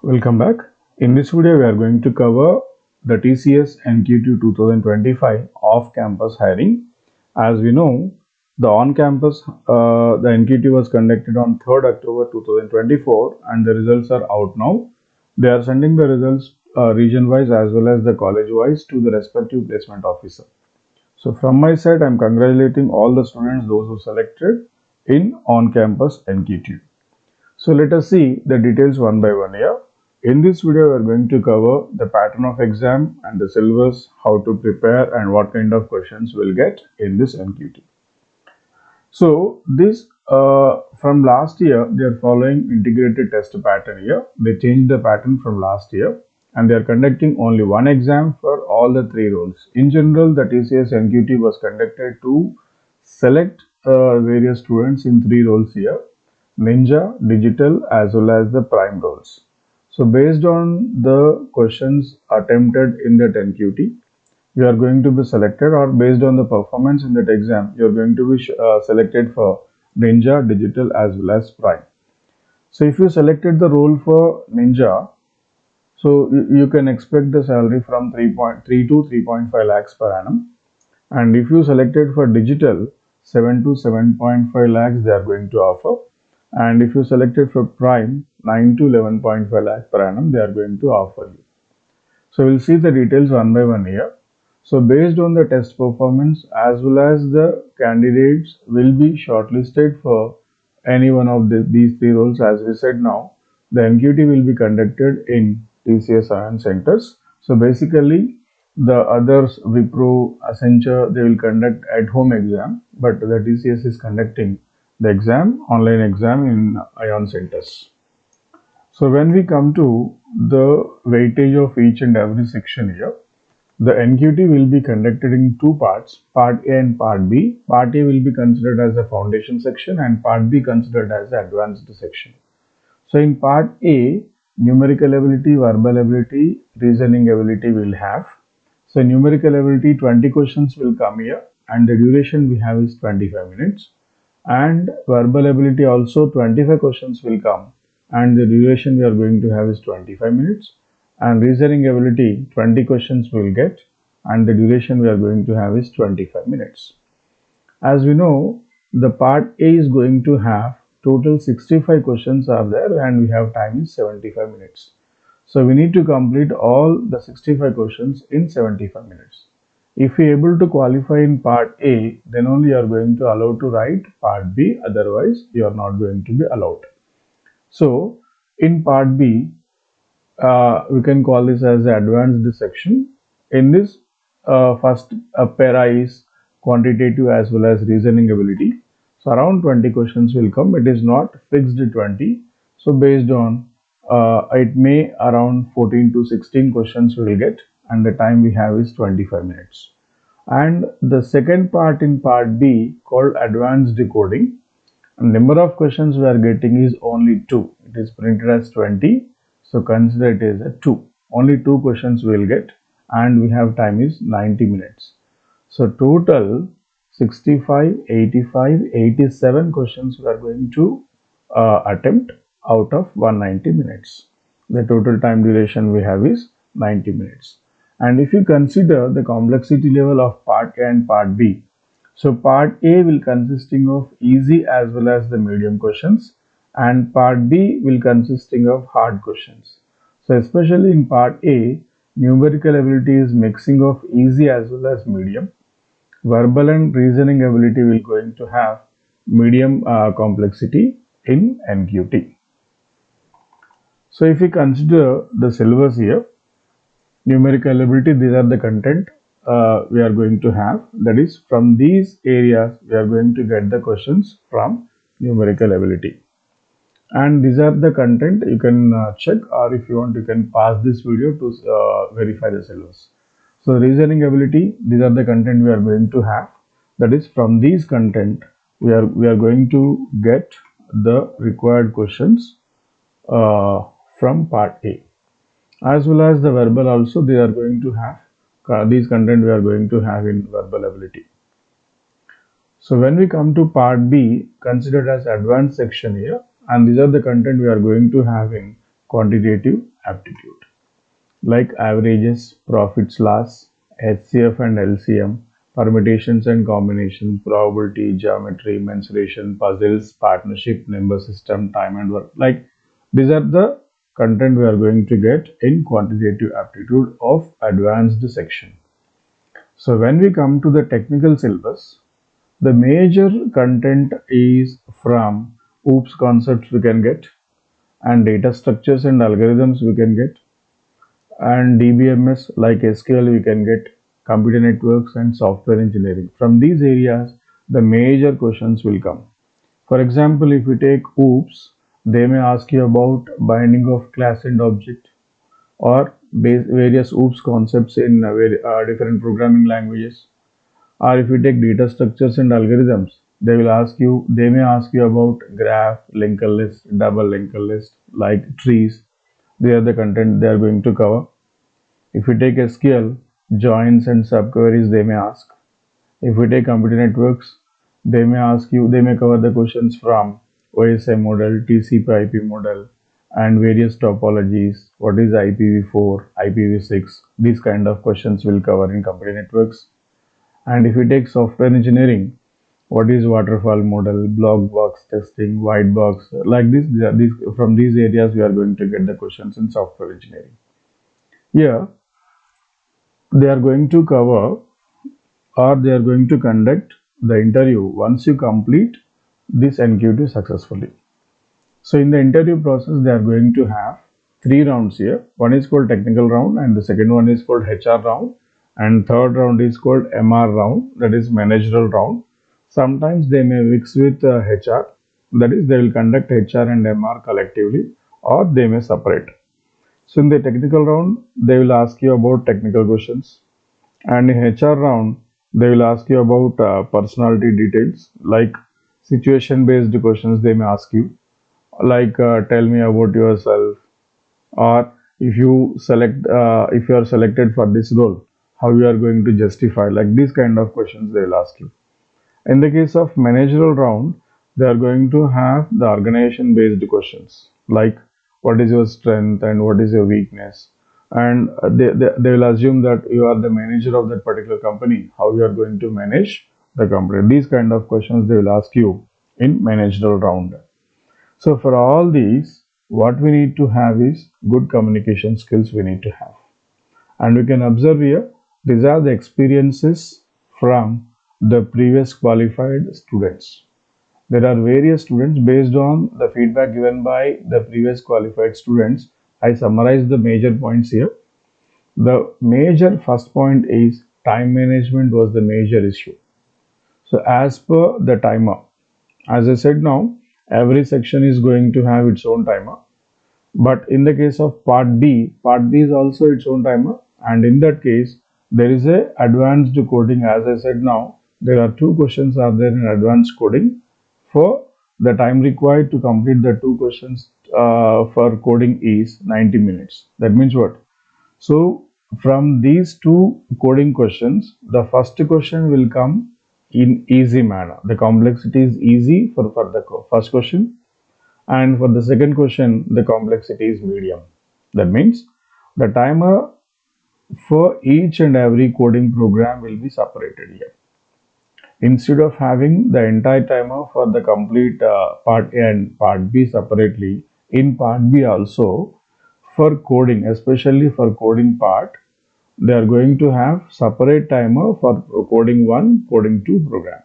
Welcome back. In this video, we are going to cover the TCS NQT 2025 off-campus hiring. As we know, the on-campus, the NQT was conducted on 3rd October 2024 and the results are out now. They are sending the results region-wise as well as the college-wise to the respective placement officer. So from my side, I am congratulating all the students, those who selected in on-campus NQT. So let us see the details one by one here. In this video, we are going to cover the pattern of exam and the syllabus, how to prepare and what kind of questions we'll get in this NQT. So this from last year, they are following integrated test pattern here. They changed the pattern from last year and they are conducting only one exam for all the three roles. In general, the TCS NQT was conducted to select various students in three roles here: Ninja, Digital as well as the Prime roles. So based on the questions attempted in that NQT, you are going to be selected, or based on the performance in that exam, you are going to be selected for Ninja, Digital as well as Prime. So if you selected the role for Ninja, so you can expect the salary from 3.3 to 3.5 lakhs per annum. And if you selected for Digital, 7 to 7.5 lakhs they are going to offer. And if you selected for Prime, 9 to 11.5 lakh per annum they are going to offer you. So we'll see the details one by one here. So based on the test performance as well as the candidates will be shortlisted for any one of these three roles. As we said now, the NQT will be conducted in TCS Ion centers. So basically the others, Wipro, Accenture, they will conduct at home exam, but the TCS is conducting the exam, online exam in Ion centers. So when we come to the weightage of each and every section here, the NQT will be conducted in two parts, Part A and Part B. Part A will be considered as the foundation section and Part B considered as the advanced section. So in Part A, numerical ability, verbal ability, reasoning ability will have. So numerical ability, 20 questions will come here and the duration we have is 25 minutes. And verbal ability also 25 questions will come and the duration we are going to have is 25 minutes. And reasoning ability, 20 questions we will get and the duration we are going to have is 25 minutes. As we know, the part A is going to have total 65 questions are there and we have time is 75 minutes. So we need to complete all the 65 questions in 75 minutes. If we are able to qualify in part A, then only you are going to allow to write part B, otherwise you are not going to be allowed. So in part B, we can call this as the advanced section. In this first para is quantitative as well as reasoning ability. So around 20 questions will come. It is not fixed 20. So based on it may around 14 to 16 questions we will get and the time we have is 25 minutes. And the second part in part B called advanced decoding. Number of questions we are getting is only 2. It is printed as 20. So consider it as a 2. Only 2 questions we will get and we have time is 90 minutes. So total 65, 85, 87 questions we are going to attempt out of 190 minutes. The total time duration we have is 90 minutes. And if you consider the complexity level of part A and part B, so part A will consisting of easy as well as the medium questions and part B will consisting of hard questions. So especially in part A, numerical ability is mixing of easy as well as medium. Verbal and reasoning ability will going to have medium complexity in NQT. So if we consider the syllabus here, numerical ability, these are the content we are going to have. That is, from these areas we are going to get the questions from numerical ability. And these are the content you can check, or if you want you can pause this video to verify the syllabus. So reasoning ability, these are the content we are going to have. That is, from these content we are going to get the required questions from part A. As well as the verbal also they are going to have these content we are going to have in verbal ability. So when we come to part B, considered as advanced section here, and these are the content we are going to have in quantitative aptitude, like averages, profits loss, HCF and LCM, permutations and combinations, probability, geometry, mensuration, puzzles, partnership, number system, time and work. Like these are the content we are going to get in quantitative aptitude of advanced section. So when we come to the technical syllabus, the major content is from OOPS concepts we can get, and data structures and algorithms we can get, and DBMS like SQL we can get, computer networks and software engineering. From these areas, the major questions will come. For example, if we take OOPS, they may ask you about binding of class and object, or various OOPS concepts in different programming languages. Or if you take data structures and algorithms, they may ask you about graph, linked list, double linked list, like trees. They are the content they are going to cover. If we take SQL, joins and subqueries they may ask. If we take computer networks, they may cover the questions from OSI model, TCP/IP model, and various topologies. What is IPv4, IPv6? These kind of questions will cover in computer networks. And if we take software engineering, what is waterfall model, block box testing, white box, like this, from these areas we are going to get the questions in software engineering. Here, they are going to cover, or they are going to conduct the interview once you complete this NQT successfully. So in the interview process, they are going to have three rounds here. One is called technical round, and the second one is called HR round, and third round is called MR round, that is managerial round. Sometimes they may mix with HR, that is they will conduct HR and MR collectively, or they may separate. So in the technical round, they will ask you about technical questions, and in HR round, they will ask you about personality details, like situation based questions they may ask you, like tell me about yourself, or if you are selected for this role, how you are going to justify, like these kind of questions they will ask you. In the case of managerial round, they are going to have the organization based questions, like what is your strength and what is your weakness, and they will assume that you are the manager of that particular company, how you are going to manage the company. These kind of questions they will ask you in managerial round. So for all these, what we need to have is good communication skills we need to have. And we can observe here, these are the experiences from the previous qualified students. There are various students based on the feedback given by the previous qualified students. I summarize the major points here. The major first point is time management was the major issue. So as per the timer, as I said now, every section is going to have its own timer. But in the case of part B is also its own timer, and in that case, there is a advanced coding. As I said now, there are two questions are there in advanced coding. For the time required to complete the two questions for coding is 90 minutes. That means what? So from these two coding questions, the first question will come in easy manner. The complexity is easy for the first question, and for the second question, the complexity is medium. That means the timer for each and every coding program will be separated here. Instead of having the entire timer for the complete part A and part B separately, in part B also, for coding, especially for coding part, they are going to have separate timer for coding 1, coding 2 program.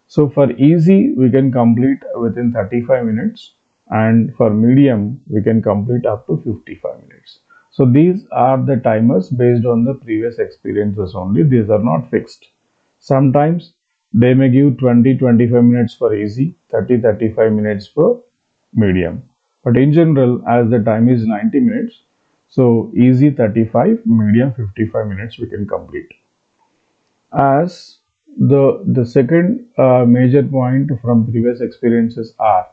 So for easy, we can complete within 35 minutes, and for medium, we can complete up to 55 minutes. So these are the timers based on the previous experiences only. These are not fixed. Sometimes they may give 20-25 minutes for easy, 30-35 minutes for medium. But in general, as the time is 90 minutes, so easy 35, medium 55 minutes we can complete. As the second major point from previous experiences are,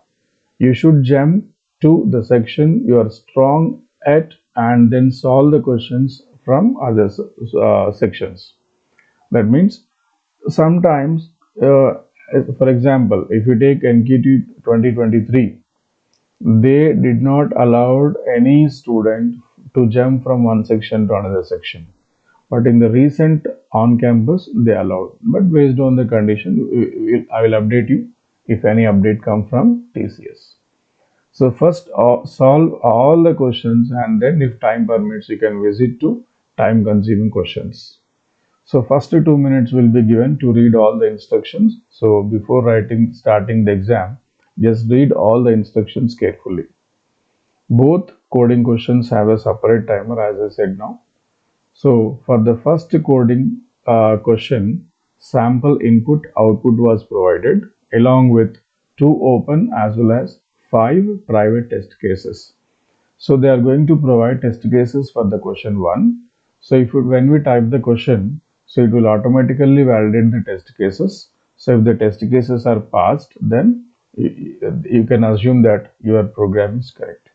you should jump to the section you are strong at and then solve the questions from other sections. That means sometimes, for example, if you take NQT 2023, They did not allow any student to jump from one section to another section. But in the recent on-campus, they allowed. But based on the condition, I will update you if any update come from TCS. So first solve all the questions, and then if time permits, you can visit to time-consuming questions. So first 2 minutes will be given to read all the instructions. So before starting the exam, just read all the instructions carefully. Both coding questions have a separate timer, as I said now. So for the first coding question, sample input output was provided along with 2 open as well as 5 private test cases. So they are going to provide test cases for the question 1. So when we type the question, so it will automatically validate the test cases. So if the test cases are passed, then you can assume that your program is correct.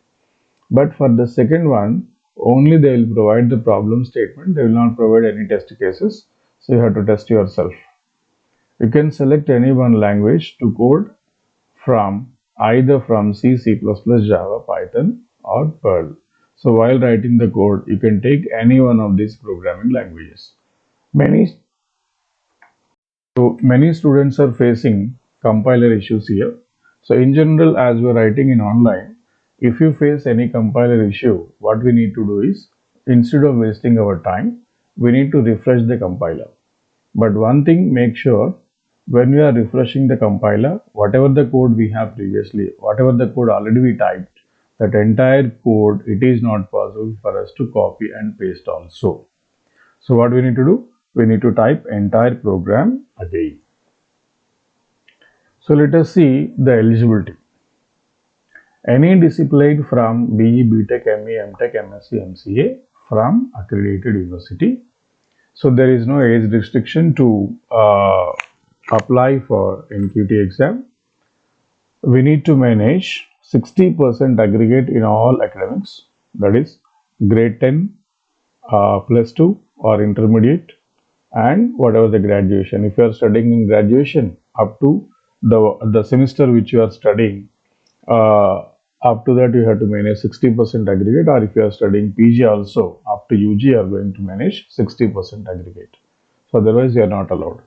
But for the second one, only they will provide the problem statement. They will not provide any test cases. So you have to test yourself. You can select any one language to code from, either from C, C++, Java, Python, or Perl. So while writing the code, you can take any one of these programming languages. Many students are facing compiler issues here. So in general, as we're writing in online, if you face any compiler issue, what we need to do is, instead of wasting our time, we need to refresh the compiler. But one thing, make sure when we are refreshing the compiler, whatever the code we have previously, whatever the code already we typed, that entire code, it is not possible for us to copy and paste also. So what we need to do? We need to type entire program again. So let us see the eligibility. Any discipline from BE, BTech, ME, MTech, MSc, MCA from accredited university. So there is no age restriction to apply for NQT exam. We need to manage 60% aggregate in all academics, that is grade 10, plus 2 or intermediate, and whatever the graduation. If you are studying in graduation, up to the semester which you are studying, up to that you have to manage 60% aggregate, or if you are studying PG also, up to UG you are going to manage 60% aggregate. So otherwise you are not allowed.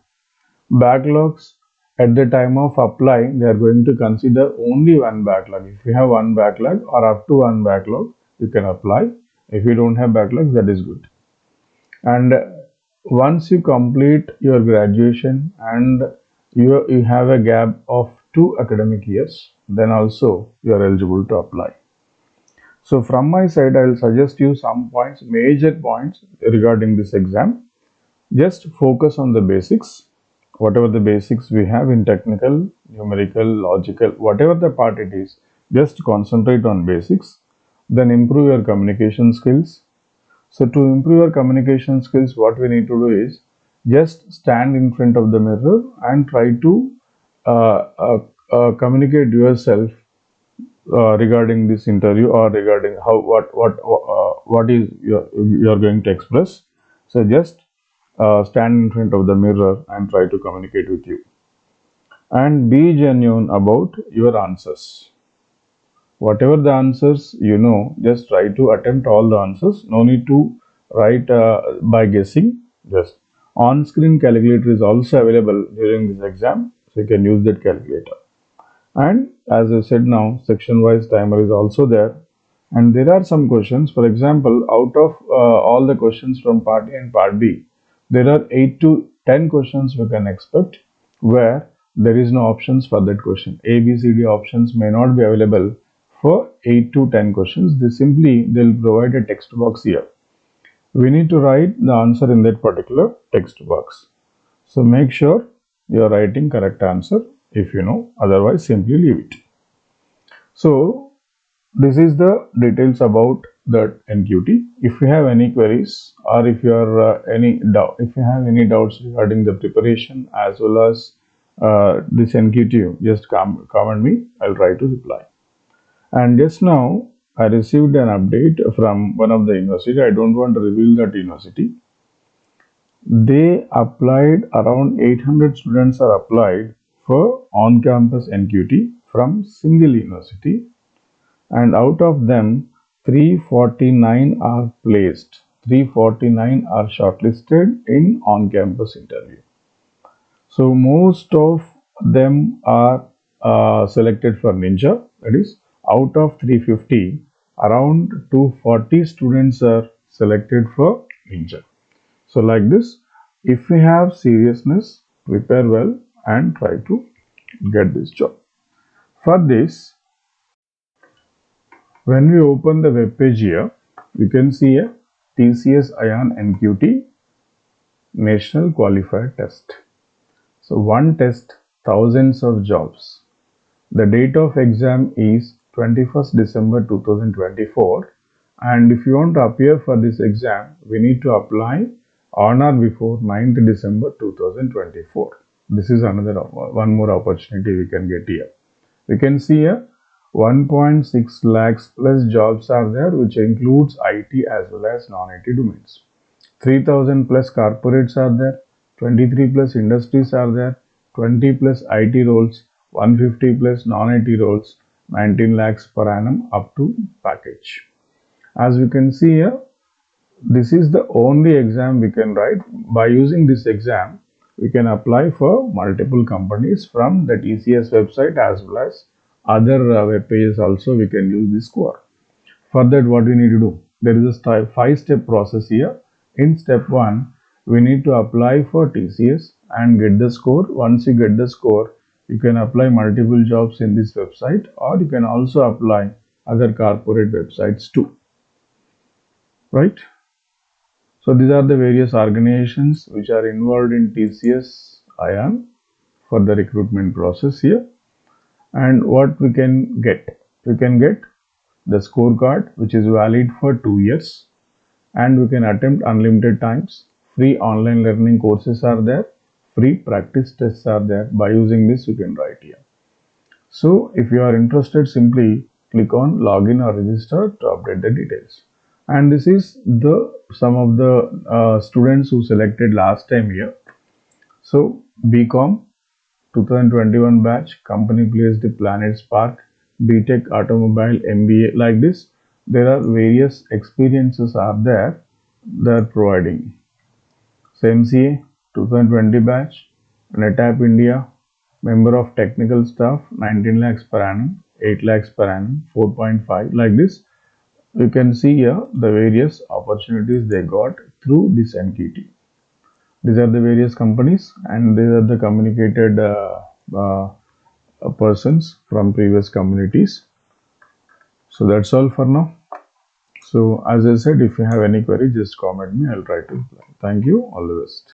Backlogs, at the time of applying, they are going to consider only one backlog. If you have one backlog or up to one backlog, you can apply. If you don't have backlogs, that is good. And once you complete your graduation and you have a gap of 2 academic years, then also you are eligible to apply. So from my side, I will suggest you some points, major points regarding this exam. Just focus on the basics, whatever the basics we have in technical, numerical, logical, whatever the part it is, just concentrate on basics. Then improve your communication skills. So to improve your communication skills, what we need to do is just stand in front of the mirror and try to communicate yourself regarding this interview, or regarding what is you're going to express. So just stand in front of the mirror and try to communicate with you, and be genuine about your answers. Whatever the answers you know, just try to attempt all the answers. No need to write by guessing. Just on-screen calculator is also available during this exam, so you can use that calculator. And as I said now, section-wise timer is also there. And there are some questions. For example, out of all the questions from part A and part B, there are 8 to 10 questions we can expect where there is no options for that question. A, B, C, D options may not be available for 8 to 10 questions. They'll provide a text box here. We need to write the answer in that particular text box. So make sure you are writing correct answer if you know, otherwise simply leave it. So this is the details about the NQT. If you have any queries, or if you are if you have any doubts regarding the preparation as well as this NQT, just comment me. I'll try to reply. And just now I received an update from one of the university. I don't want to reveal that university. They applied, around 800 students are applied for on-campus NQT from single university. and out of them 349 are placed. 349 are shortlisted in on-campus interview. So most of them are selected for Ninja. That is, out of 350, around 240 students are selected for Ninja. So like this, if we have seriousness, prepare well and try to get this job. For this, when we open the web page here, we can see a TCS ION NQT National Qualifier Test. So one test, thousands of jobs. The date of exam is 21st December 2024, and if you want to appear for this exam, we need to apply on or before 9th December 2024. This is another one more opportunity we can get here. We can see here 1.6 lakhs plus jobs are there, which includes IT as well as non-IT domains. 3000 plus corporates are there, 23 plus industries are there, 20 plus IT roles, 150 plus non-IT roles, 19 lakhs per annum up to package. As we can see here, this is the only exam we can write. By using this exam, we can apply for multiple companies from the TCS website as well as other web pages also we can use this score. For that, what we need to do? There is a 5-step process here. In step 1, we need to apply for TCS and get the score. Once you get the score, you can apply multiple jobs in this website, or you can also apply other corporate websites too. Right? So these are the various organizations which are involved in TCS ION for the recruitment process here. And what we can get? We can get the scorecard, which is valid for 2 years, and we can attempt unlimited times. Free online learning courses are there, free practice tests are there. By using this, you can write here. So if you are interested, simply click on login or register to update the details. And this is the some of the students who selected last time here. So BCom 2021 batch, company placed Planet Spark, BTech Automobile, MBA, like this. There are various experiences are there they're providing. So MCA 2020 batch, NetApp India, member of technical staff, 19 lakhs per annum, 8 lakhs per annum, 4.5, like this. You can see here the various opportunities they got through this NQT. These are the various companies, and these are the communicated persons from previous communities. So that's all for now. So as I said, if you have any query, just comment me. I'll try to reply. Thank you. All the best.